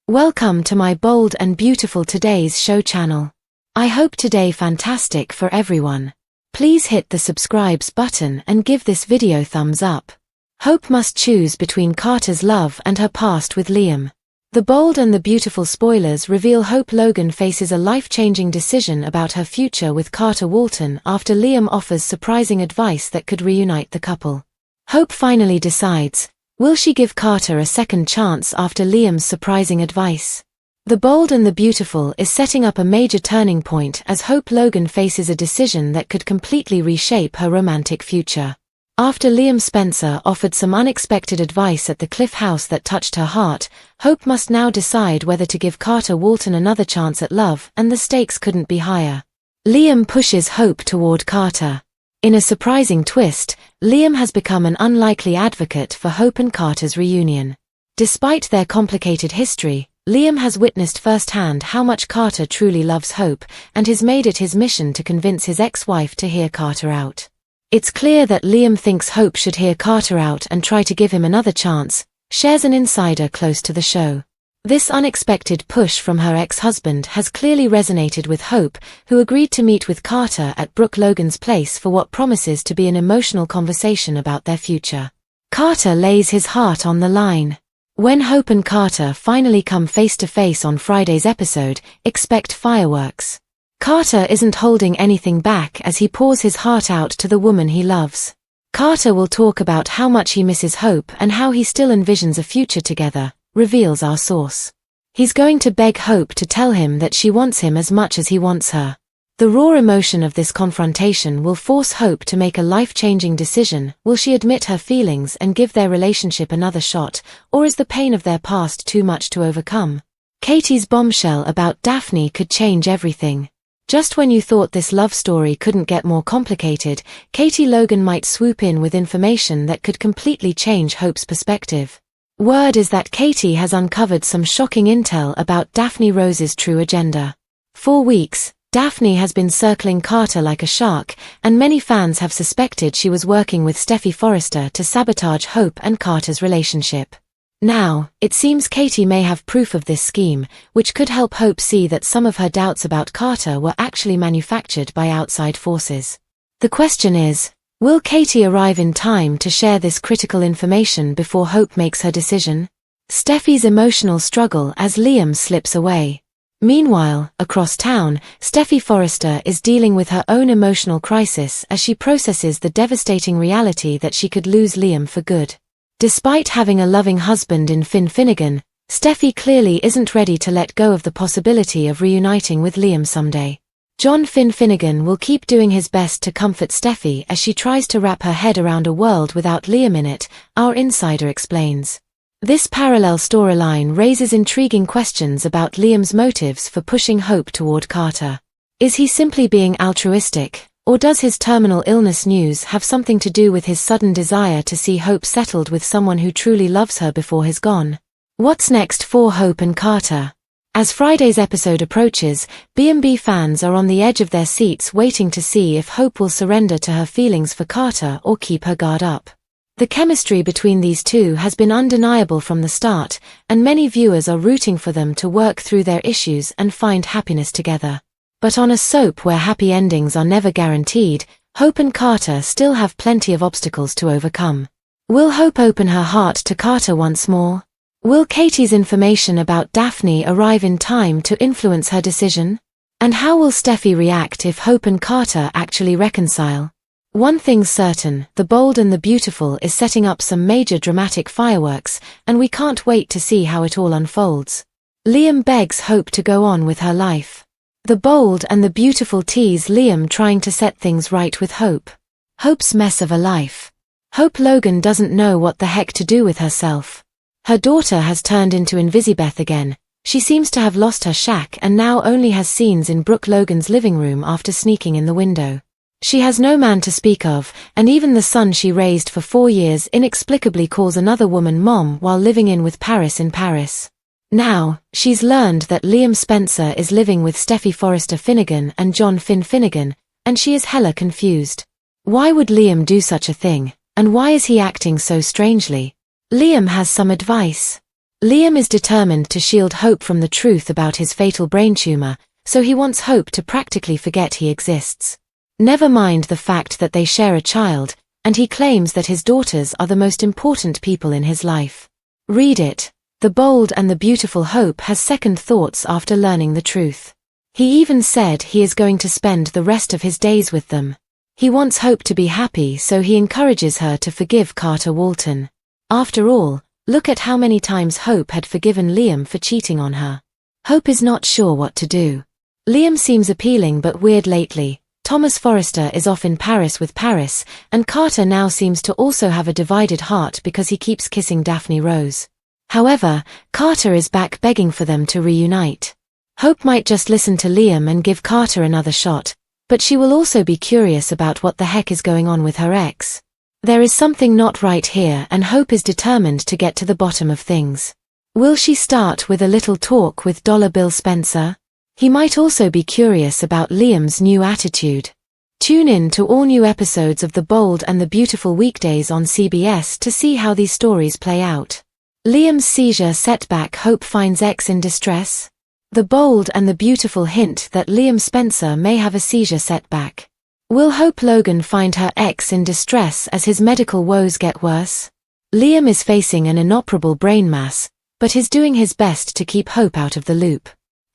Welcome to my bold and beautiful today's show channel. I hope today fantastic for everyone. Please hit the subscribes button and give this video thumbs up. Hope must choose between Carter's love and her past with Liam. The bold and the beautiful spoilers reveal Hope Logan faces a life-changing decision about her future with Carter Walton after Liam offers surprising advice that could reunite the couple. Hope finally decides, will she give Carter a second chance after Liam's surprising advice? The Bold and the Beautiful is setting up a major turning point as Hope Logan faces a decision that could completely reshape her romantic future. After Liam Spencer offered some unexpected advice at the Cliff House that touched her heart, Hope must now decide whether to give Carter Walton another chance at love, and the stakes couldn't be higher. Liam pushes Hope toward Carter. In a surprising twist, Liam has become an unlikely advocate for Hope and Carter's reunion. Despite their complicated history, Liam has witnessed firsthand how much Carter truly loves Hope, and has made it his mission to convince his ex-wife to hear Carter out. It's clear that Liam thinks Hope should hear Carter out and try to give him another chance, shares an insider close to the show. This unexpected push from her ex-husband has clearly resonated with Hope, who agreed to meet with Carter at Brooke Logan's place for what promises to be an emotional conversation about their future. Carter lays his heart on the line. When Hope and Carter finally come face to face on Friday's episode, expect fireworks. Carter isn't holding anything back as he pours his heart out to the woman he loves. Carter will talk about how much he misses Hope and how he still envisions a future together, reveals our source. He's going to beg Hope to tell him that she wants him as much as he wants her. The raw emotion of this confrontation will force Hope to make a life-changing decision. Will she admit her feelings and give their relationship another shot, or is the pain of their past too much to overcome? Katie's bombshell about Daphne could change everything. Just when you thought this love story couldn't get more complicated, Katie Logan might swoop in with information that could completely change Hope's perspective. Word is that Katie has uncovered some shocking intel about Daphne Rose's true agenda. For weeks, Daphne has been circling Carter like a shark, and many fans have suspected she was working with Steffy Forrester to sabotage Hope and Carter's relationship. Now, it seems Katie may have proof of this scheme, which could help Hope see that some of her doubts about Carter were actually manufactured by outside forces. The question is, will Katie arrive in time to share this critical information before Hope makes her decision? Steffy's emotional struggle as Liam slips away. Meanwhile, across town, Steffy Forrester is dealing with her own emotional crisis as she processes the devastating reality that she could lose Liam for good. Despite having a loving husband in Finn Finnegan, Steffy clearly isn't ready to let go of the possibility of reuniting with Liam someday. John Finn Finnegan will keep doing his best to comfort Steffy as she tries to wrap her head around a world without Liam in it, our insider explains. This parallel storyline raises intriguing questions about Liam's motives for pushing Hope toward Carter. Is he simply being altruistic, or does his terminal illness news have something to do with his sudden desire to see Hope settled with someone who truly loves her before he's gone? What's next for Hope and Carter? As Friday's episode approaches, B&B fans are on the edge of their seats waiting to see if Hope will surrender to her feelings for Carter or keep her guard up. The chemistry between these two has been undeniable from the start, and many viewers are rooting for them to work through their issues and find happiness together. But on a soap where happy endings are never guaranteed, Hope and Carter still have plenty of obstacles to overcome. Will Hope open her heart to Carter once more? Will Katie's information about Daphne arrive in time to influence her decision? And how will Steffy react if Hope and Carter actually reconcile? One thing's certain, The Bold and the Beautiful is setting up some major dramatic fireworks, and we can't wait to see how it all unfolds. Liam begs Hope to go on with her life. The Bold and the Beautiful tease Liam trying to set things right with Hope. Hope's mess of a life. Hope Logan doesn't know what the heck to do with herself. Her daughter has turned into Invisibeth again. She seems to have lost her shack and now only has scenes in Brooke Logan's living room after sneaking in the window. She has no man to speak of, and even the son she raised for 4 years inexplicably calls another woman mom while living with Paris in Paris. Now, she's learned that Liam Spencer is living with Steffy Forrester Finnegan and John Finn Finnegan, and she is hella confused. Why would Liam do such a thing, and why is he acting so strangely? Liam has some advice. Liam is determined to shield Hope from the truth about his fatal brain tumor, so he wants Hope to practically forget he exists. Never mind the fact that they share a child, and he claims that his daughters are the most important people in his life. Read it. The bold and the beautiful Hope has second thoughts after learning the truth. He even said he is going to spend the rest of his days with them. He wants Hope to be happy, so he encourages her to forgive Carter Walton. After all, look at how many times Hope had forgiven Liam for cheating on her. Hope is not sure what to do. Liam seems appealing but weird lately. Thomas Forrester is off in Paris with Paris, and Carter now seems to also have a divided heart because he keeps kissing Daphne Rose. However, Carter is back begging for them to reunite. Hope might just listen to Liam and give Carter another shot, but she will also be curious about what the heck is going on with her ex. There is something not right here, and Hope is determined to get to the bottom of things. Will she start with a little talk with Dollar Bill Spencer? He might also be curious about Liam's new attitude. Tune in to all new episodes of The Bold and the Beautiful weekdays on CBS to see how these stories play out. Liam's seizure setback, Hope finds ex in distress. The Bold and the Beautiful hint that Liam Spencer may have a seizure setback. Will Hope Logan find her ex in distress as his medical woes get worse? Liam is facing an inoperable brain mass, but is doing his best to keep Hope out of the loop.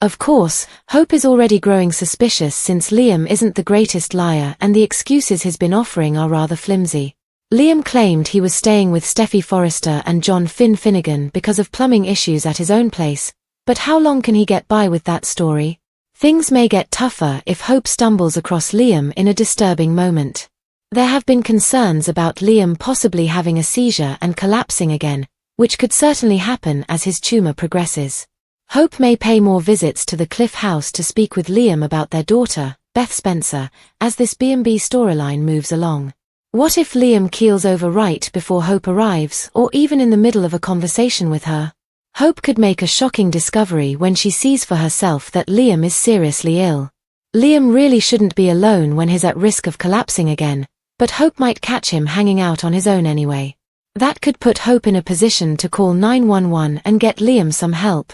Of course, Hope is already growing suspicious since Liam isn't the greatest liar and the excuses he's been offering are rather flimsy. Liam claimed he was staying with Steffi Forrester and John Finnegan because of plumbing issues at his own place, but how long can he get by with that story? Things may get tougher if Hope stumbles across Liam in a disturbing moment. There have been concerns about Liam possibly having a seizure and collapsing again, which could certainly happen as his tumor progresses. Hope may pay more visits to the Cliff House to speak with Liam about their daughter, Beth Spencer, as this B&B storyline moves along. What if Liam keels over right before Hope arrives, or even in the middle of a conversation with her? Hope could make a shocking discovery when she sees for herself that Liam is seriously ill. Liam really shouldn't be alone when he's at risk of collapsing again, but Hope might catch him hanging out on his own anyway. That could put Hope in a position to call 911 and get Liam some help.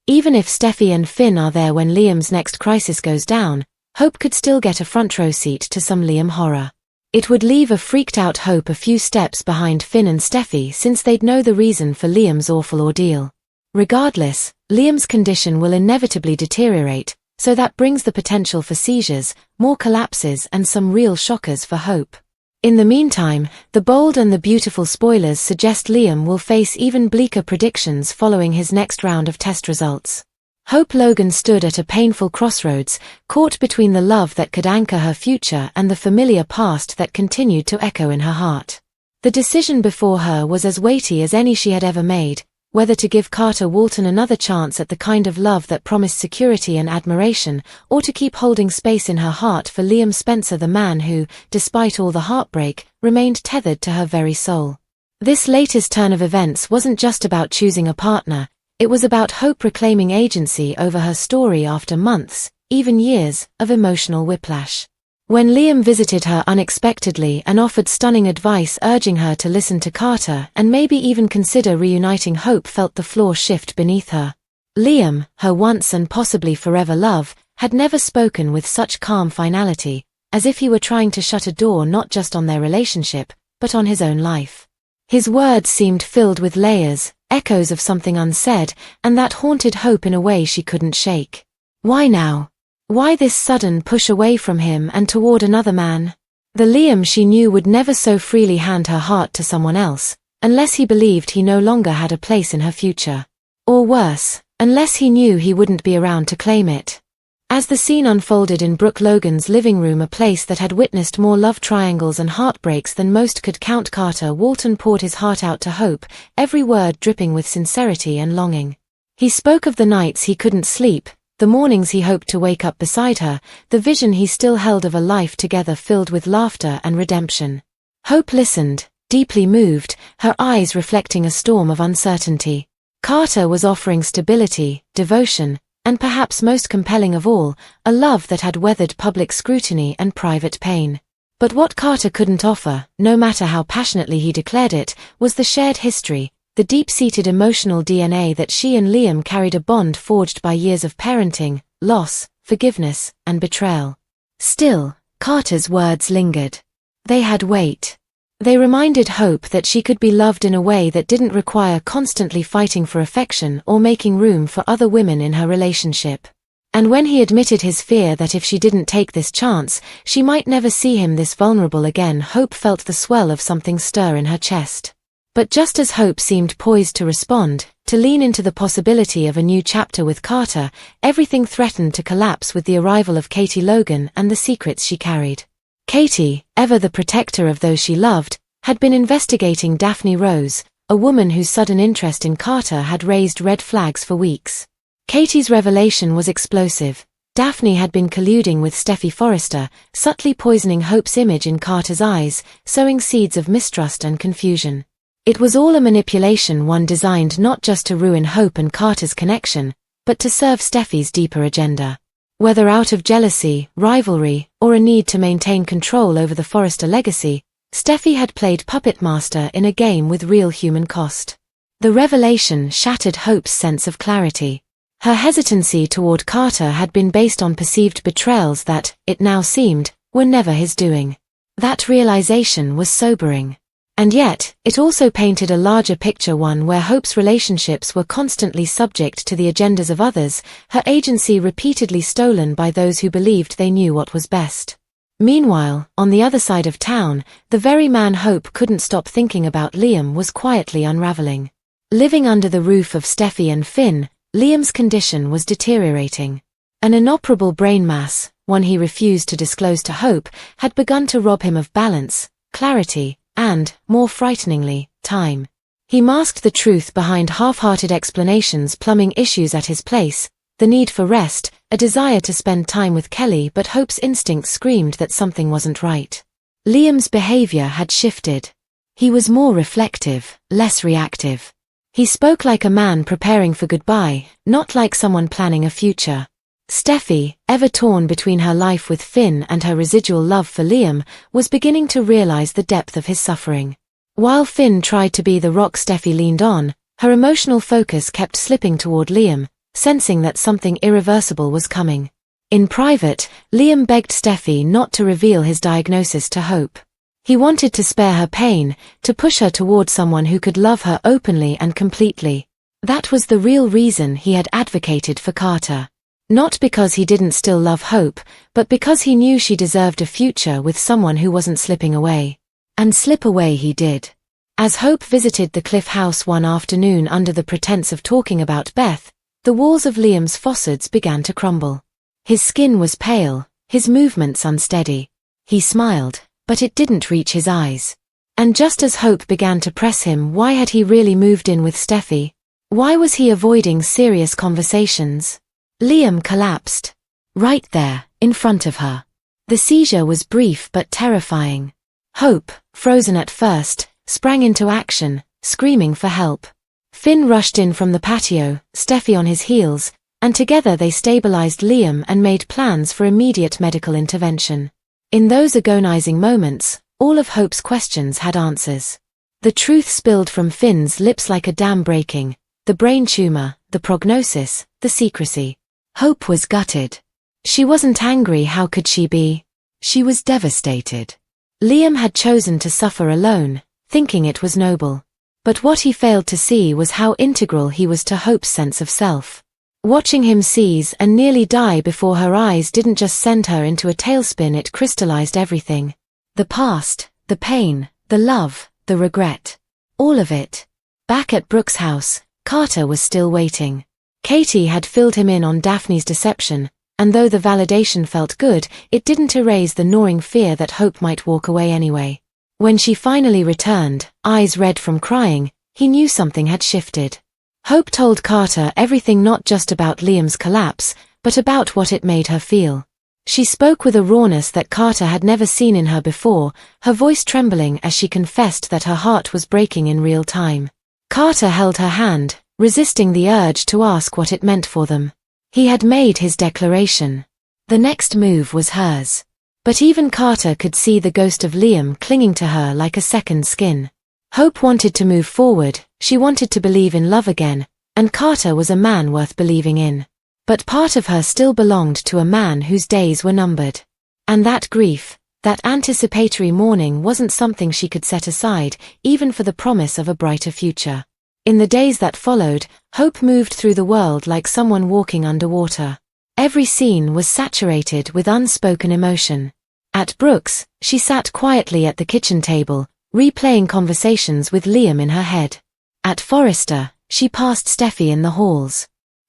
Even if Steffi and Finn are there when Liam's next crisis goes down, Hope could still get a front row seat to some Liam horror. It would leave a freaked out Hope a few steps behind Finn and Steffi since they'd know the reason for Liam's awful ordeal. Regardless, Liam's condition will inevitably deteriorate, so that brings the potential for seizures, more collapses and some real shockers for Hope. In the meantime, The Bold and the Beautiful spoilers suggest Liam will face even bleaker predictions following his next round of test results. Hope Logan stood at a painful crossroads, caught between the love that could anchor her future and the familiar past that continued to echo in her heart. The decision before her was as weighty as any she had ever made, whether to give Carter Walton another chance at the kind of love that promised security and admiration, or to keep holding space in her heart for Liam Spencer, the man who, despite all the heartbreak, remained tethered to her very soul. This latest turn of events wasn't just about choosing a partner, it was about Hope reclaiming agency over her story after months, even years, of emotional whiplash. When Liam visited her unexpectedly and offered stunning advice urging her to listen to Carter and maybe even consider reuniting, Hope felt the floor shift beneath her. Liam, her once and possibly forever love, had never spoken with such calm finality, as if he were trying to shut a door not just on their relationship, but on his own life. His words seemed filled with layers, echoes of something unsaid, and that haunted Hope in a way she couldn't shake. Why now? Why this sudden push away from him and toward another man? The Liam she knew would never so freely hand her heart to someone else, unless he believed he no longer had a place in her future. Or worse, unless he knew he wouldn't be around to claim it. As the scene unfolded in Brooke Logan's living room, a place that had witnessed more love triangles and heartbreaks than most could count, Carter Walton poured his heart out to Hope, every word dripping with sincerity and longing. He spoke of the nights he couldn't sleep, the mornings he hoped to wake up beside her, the vision he still held of a life together filled with laughter and redemption. Hope listened, deeply moved, her eyes reflecting a storm of uncertainty. Carter was offering stability, devotion, and perhaps most compelling of all, a love that had weathered public scrutiny and private pain. But what Carter couldn't offer, no matter how passionately he declared it, was the shared history, the deep-seated emotional DNA that she and Liam carried, a bond forged by years of parenting, loss, forgiveness, and betrayal. Still, Carter's words lingered. They had weight. They reminded Hope that she could be loved in a way that didn't require constantly fighting for affection or making room for other women in her relationship. And when he admitted his fear that if she didn't take this chance, she might never see him this vulnerable again, Hope felt the swell of something stir in her chest. But just as Hope seemed poised to respond, to lean into the possibility of a new chapter with Carter, everything threatened to collapse with the arrival of Katie Logan and the secrets she carried. Katie, ever the protector of those she loved, had been investigating Daphne Rose, a woman whose sudden interest in Carter had raised red flags for weeks. Katie's revelation was explosive. Daphne had been colluding with Steffi Forrester, subtly poisoning Hope's image in Carter's eyes, sowing seeds of mistrust and confusion. It was all a manipulation, one designed not just to ruin Hope and Carter's connection, but to serve Steffi's deeper agenda. Whether out of jealousy, rivalry, or a need to maintain control over the Forrester legacy, Steffi had played puppet master in a game with real human cost. The revelation shattered Hope's sense of clarity. Her hesitancy toward Carter had been based on perceived betrayals that, it now seemed, were never his doing. That realization was sobering. And yet, it also painted a larger picture, one where Hope's relationships were constantly subject to the agendas of others, her agency repeatedly stolen by those who believed they knew what was best. Meanwhile, on the other side of town, the very man Hope couldn't stop thinking about, Liam, was quietly unraveling. Living under the roof of Steffi and Finn, Liam's condition was deteriorating. An inoperable brain mass, one he refused to disclose to Hope, had begun to rob him of balance, clarity, and, more frighteningly, time. He masked the truth behind half-hearted explanations, plumbing issues at his place, the need for rest, a desire to spend time with Kelly, but Hope's instinct screamed that something wasn't right. Liam's behavior had shifted. He was more reflective, less reactive. He spoke like a man preparing for goodbye, not like someone planning a future. Steffi, ever torn between her life with Finn and her residual love for Liam, was beginning to realize the depth of his suffering. While Finn tried to be the rock Steffi leaned on, her emotional focus kept slipping toward Liam, sensing that something irreversible was coming. In private, Liam begged Steffi not to reveal his diagnosis to Hope. He wanted to spare her pain, to push her toward someone who could love her openly and completely. That was the real reason he had advocated for Carter. Not because he didn't still love Hope, but because he knew she deserved a future with someone who wasn't slipping away. And slip away he did. As Hope visited the Cliff House one afternoon under the pretense of talking about Beth, the walls of Liam's facades began to crumble. His skin was pale, his movements unsteady. He smiled, but it didn't reach his eyes. And just as Hope began to press him, why had he really moved in with Steffi? Why was he avoiding serious conversations? Liam collapsed. Right there, in front of her. The seizure was brief but terrifying. Hope, frozen at first, sprang into action, screaming for help. Finn rushed in from the patio, Steffi on his heels, and together they stabilized Liam and made plans for immediate medical intervention. In those agonizing moments, all of Hope's questions had answers. The truth spilled from Finn's lips like a dam breaking, the brain tumor, the prognosis, the secrecy. Hope was gutted. She wasn't angry, how could she be? She was devastated. Liam had chosen to suffer alone, thinking it was noble. But what he failed to see was how integral he was to Hope's sense of self. Watching him seize and nearly die before her eyes didn't just send her into a tailspin, it crystallized everything. The past, the pain, the love, the regret. All of it. Back at Brooks' house, Carter was still waiting. Katie had filled him in on Daphne's deception, and though the validation felt good, it didn't erase the gnawing fear that Hope might walk away anyway. When she finally returned, eyes red from crying, he knew something had shifted. Hope told Carter everything, not just about Liam's collapse, but about what it made her feel. She spoke with a rawness that Carter had never seen in her before, her voice trembling as she confessed that her heart was breaking in real time. Carter held her hand, resisting the urge to ask what it meant for them. He had made his declaration. The next move was hers. But even Carter could see the ghost of Liam clinging to her like a second skin. Hope wanted to move forward, she wanted to believe in love again, and Carter was a man worth believing in. But part of her still belonged to a man whose days were numbered. And that grief, that anticipatory mourning wasn't something she could set aside, even for the promise of a brighter future. In the days that followed, Hope moved through the world like someone walking underwater. Every scene was saturated with unspoken emotion. At Brooks, she sat quietly at the kitchen table, replaying conversations with Liam in her head. At Forrester, she passed Steffi in the halls.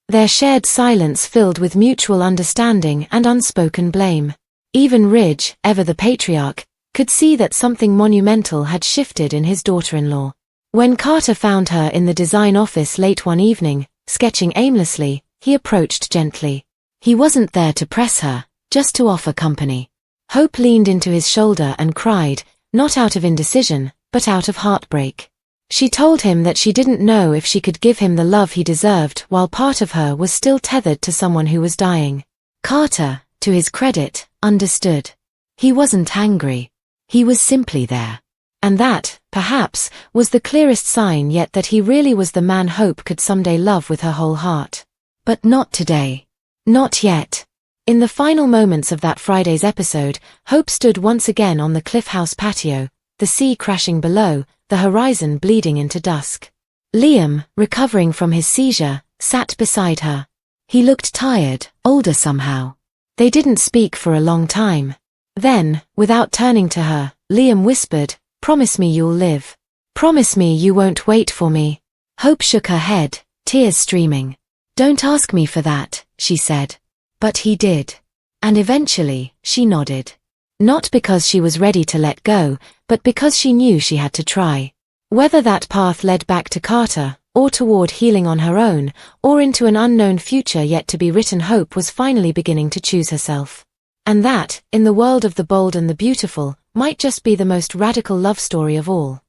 Their shared silence filled with mutual understanding and unspoken blame. Even Ridge, ever the patriarch, could see that something monumental had shifted in his daughter-in-law. When Carter found her in the design office late one evening, sketching aimlessly, he approached gently. He wasn't there to press her, just to offer company. Hope leaned into his shoulder and cried, not out of indecision, but out of heartbreak. She told him that she didn't know if she could give him the love he deserved while part of her was still tethered to someone who was dying. Carter, to his credit, understood. He wasn't angry. He was simply there. And that, perhaps, was the clearest sign yet that he really was the man Hope could someday love with her whole heart. But not today. Not yet. In the final moments of that Friday's episode, Hope stood once again on the Cliff House patio, the sea crashing below, the horizon bleeding into dusk. Liam, recovering from his seizure, sat beside her. He looked tired, older somehow. They didn't speak for a long time. Then, without turning to her, Liam whispered, "Promise me you'll live. Promise me you won't wait for me." Hope shook her head, tears streaming. "Don't ask me for that," she said. But he did. And eventually, she nodded. Not because she was ready to let go, but because she knew she had to try. Whether that path led back to Carter, or toward healing on her own, or into an unknown future yet to be written, Hope was finally beginning to choose herself. And that, in the world of The Bold and the Beautiful, might just be the most radical love story of all.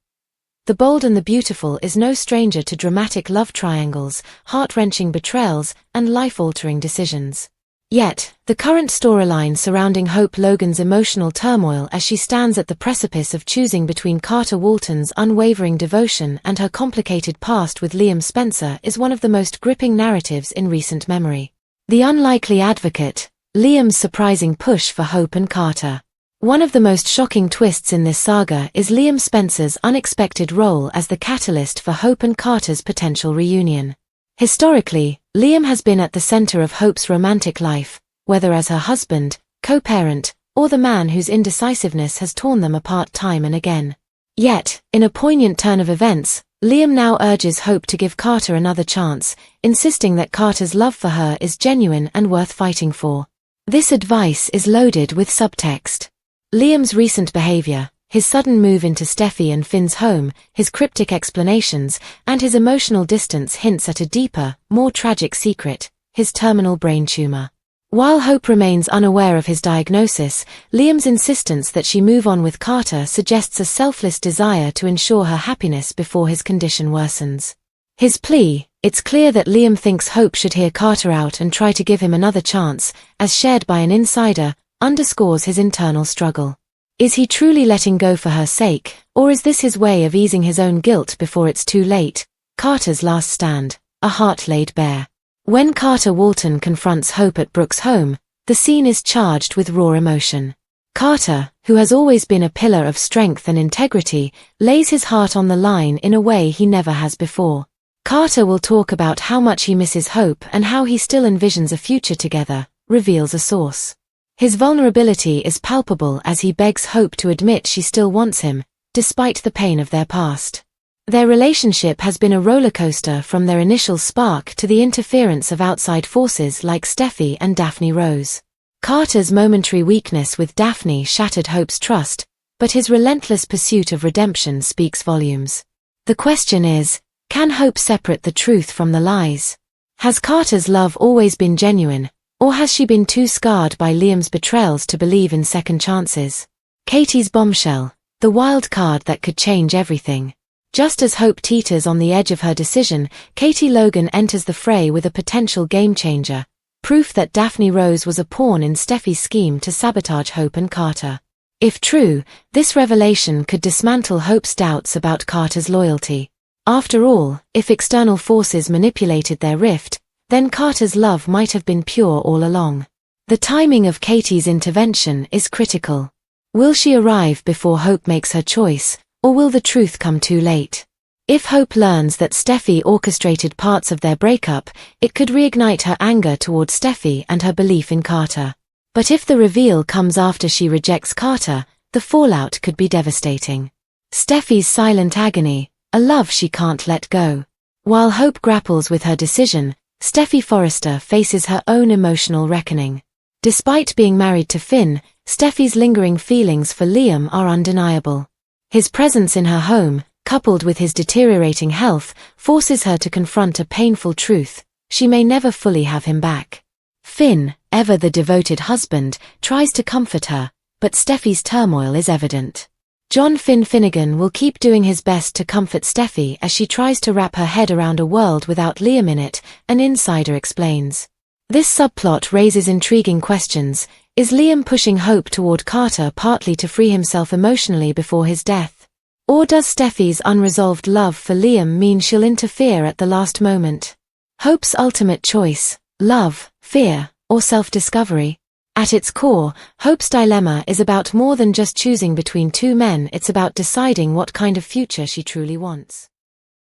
The Bold and the Beautiful is no stranger to dramatic love triangles, heart-wrenching betrayals, and life-altering decisions. Yet, the current storyline surrounding Hope Logan's emotional turmoil as she stands at the precipice of choosing between Carter Walton's unwavering devotion and her complicated past with Liam Spencer is one of the most gripping narratives in recent memory. The unlikely advocate, Liam's surprising push for Hope and Carter. One of the most shocking twists in this saga is Liam Spencer's unexpected role as the catalyst for Hope and Carter's potential reunion. Historically, Liam has been at the center of Hope's romantic life, whether as her husband, co-parent, or the man whose indecisiveness has torn them apart time and again. Yet, in a poignant turn of events, Liam now urges Hope to give Carter another chance, insisting that Carter's love for her is genuine and worth fighting for. This advice is loaded with subtext. Liam's recent behavior, his sudden move into Steffi and Finn's home, his cryptic explanations, and his emotional distance hints at a deeper, more tragic secret, his terminal brain tumor. While Hope remains unaware of his diagnosis, Liam's insistence that she move on with Carter suggests a selfless desire to ensure her happiness before his condition worsens. His plea, "It's clear that Liam thinks Hope should hear Carter out and try to give him another chance," as shared by an insider, underscores his internal struggle. Is he truly letting go for her sake, or is this his way of easing his own guilt before it's too late? Carter's last stand, a heart laid bare. When Carter Walton confronts Hope at Brooks' home, the scene is charged with raw emotion. Carter, who has always been a pillar of strength and integrity, lays his heart on the line in a way he never has before. Carter will talk about how much he misses Hope and how he still envisions a future together, reveals a source. His vulnerability is palpable as he begs Hope to admit she still wants him, despite the pain of their past. Their relationship has been a rollercoaster from their initial spark to the interference of outside forces like Steffi and Daphne Rose. Carter's momentary weakness with Daphne shattered Hope's trust, but his relentless pursuit of redemption speaks volumes. The question is, can Hope separate the truth from the lies? Has Carter's love always been genuine, or has she been too scarred by Liam's betrayals to believe in second chances? Katie's bombshell, the wild card that could change everything. Just as Hope teeters on the edge of her decision, Katie Logan enters the fray with a potential game-changer, proof that Daphne Rose was a pawn in Steffi's scheme to sabotage Hope and Carter. If true, this revelation could dismantle Hope's doubts about Carter's loyalty. After all, if external forces manipulated their rift, then Carter's love might have been pure all along. The timing of Katie's intervention is critical. Will she arrive before Hope makes her choice, or will the truth come too late? If Hope learns that Steffi orchestrated parts of their breakup, it could reignite her anger toward Steffi and her belief in Carter. But if the reveal comes after she rejects Carter, the fallout could be devastating. Steffi's silent agony, a love she can't let go. While Hope grapples with her decision, Steffi Forrester faces her own emotional reckoning. Despite being married to Finn, Steffi's lingering feelings for Liam are undeniable. His presence in her home, coupled with his deteriorating health, forces her to confront a painful truth: she may never fully have him back. Finn, ever the devoted husband, tries to comfort her, but Steffi's turmoil is evident. John Finn Finnegan will keep doing his best to comfort Steffi as she tries to wrap her head around a world without Liam in it, an insider explains. This subplot raises intriguing questions. Is Liam pushing Hope toward Carter partly to free himself emotionally before his death? Or does Steffi's unresolved love for Liam mean she'll interfere at the last moment? Hope's ultimate choice: love, fear, or self-discovery? At its core, Hope's dilemma is about more than just choosing between two men. It's about deciding what kind of future she truly wants.